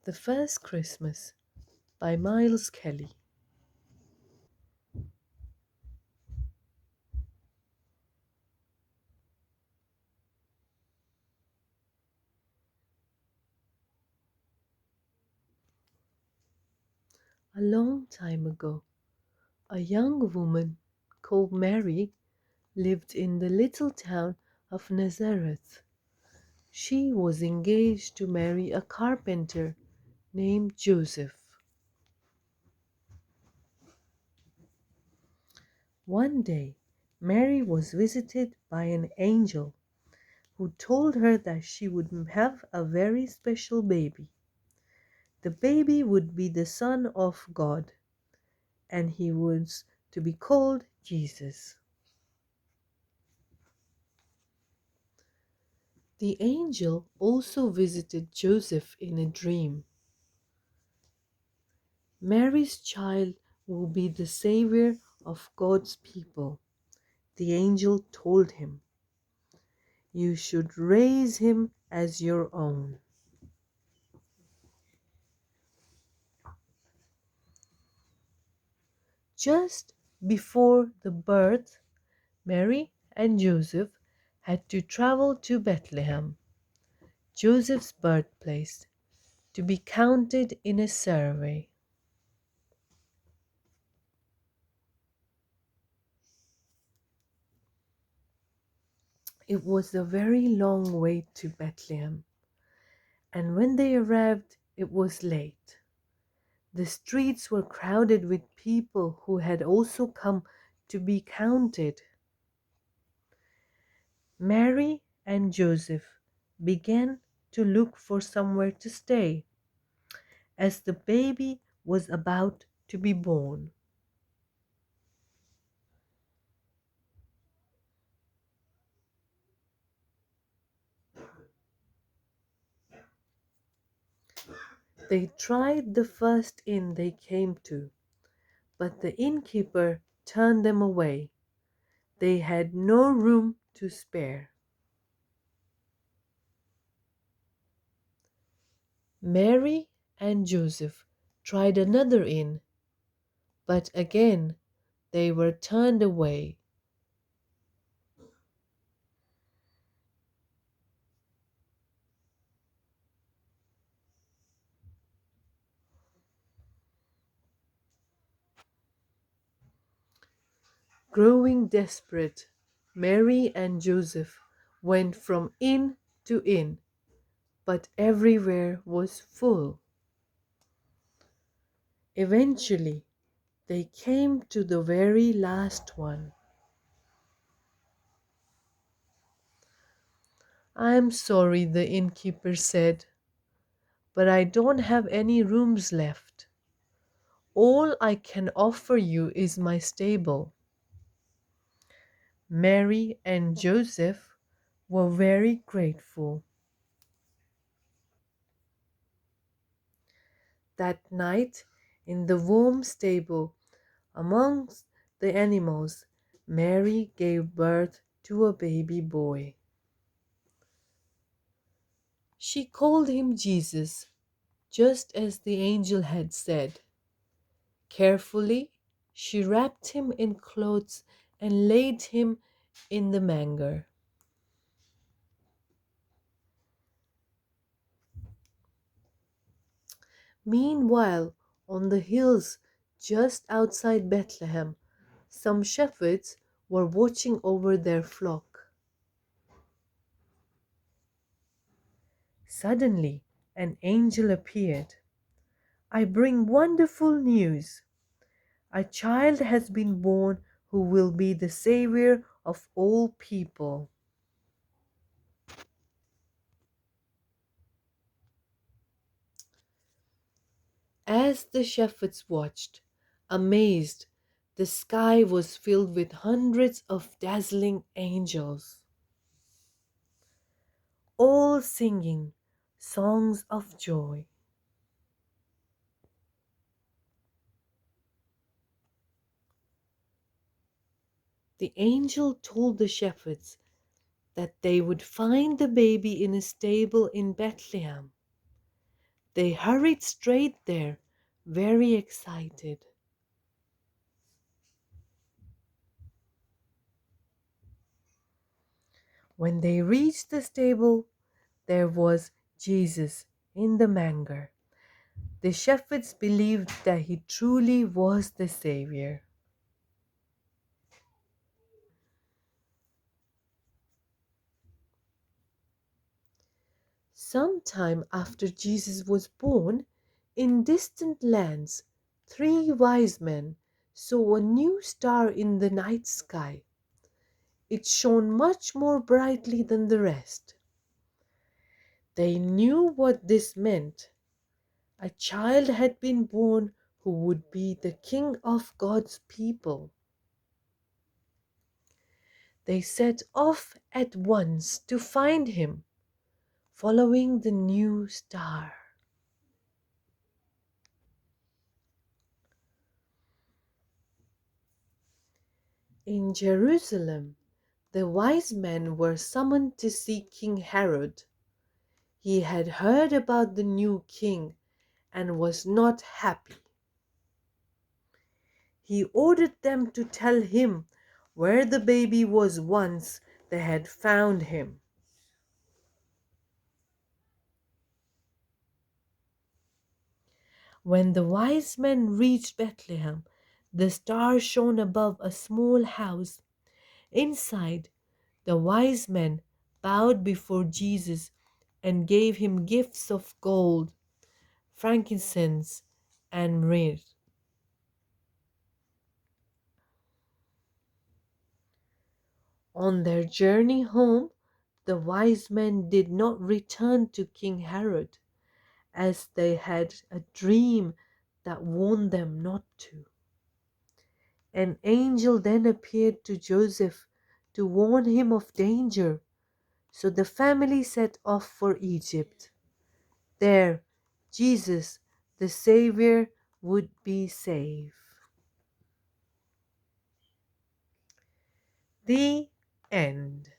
The First Christmas by Miles Kelly. A long time ago, a young woman called Mary lived in the little town of Nazareth. She was engaged to marry a carpenter named Joseph. One day, Mary was visited by an angel who told her that she would have a very special baby. The baby would be the Son of God, and he was to be called Jesus. The angel also visited Joseph in a dream. Mary's child will be the savior of God's people. The angel told him, "You should raise him as your own." Just before the birth, Mary and Joseph had to travel to Bethlehem, Joseph's birthplace, to be counted in a survey. It was a very long way to Bethlehem, and when they arrived, it was late. The streets were crowded with people who had also come to be counted. Mary and Joseph began to look for somewhere to stay as the baby was about to be born. They tried the first inn they came to, but the innkeeper turned them away. They had no room to spare. Mary and Joseph tried another inn, but again they were turned away. Growing desperate, Mary and Joseph went from inn to inn, but everywhere was full. Eventually, they came to the very last one. "I'm sorry," the innkeeper said, "but I don't have any rooms left. All I can offer you is my stable." Mary and Joseph were very grateful. That night, in the warm stable, amongst the animals, Mary gave birth to a baby boy. She called him Jesus, just as the angel had said. Carefully, she wrapped him in clothes and laid him in the manger. Meanwhile, on the hills just outside Bethlehem, some shepherds were watching over their flock. Suddenly, an angel appeared. "I bring wonderful news. A child has been born who will be the savior of all people." As the shepherds watched, amazed, the sky was filled with hundreds of dazzling angels, all singing songs of joy. The angel told the shepherds that they would find the baby in a stable in Bethlehem. They hurried straight there, very excited. When they reached the stable, there was Jesus in the manger. The shepherds believed that he truly was the Savior. Sometime after Jesus was born, in distant lands, three wise men saw a new star in the night sky. It shone much more brightly than the rest. They knew what this meant. A child had been born who would be the king of God's people. They set off at once to find him, following the new star. In Jerusalem, the wise men were summoned to see King Herod. He had heard about the new king and was not happy. He ordered them to tell him where the baby was once they had found him. When the wise men reached Bethlehem, the star shone above a small house. Inside, the wise men bowed before Jesus and gave him gifts of gold, frankincense, and myrrh. On their journey home, the wise men did not return to King Herod, as they had a dream that warned them not to. An angel then appeared to Joseph to warn him of danger, so the family set off for Egypt. There, Jesus, the Savior, would be safe. The end.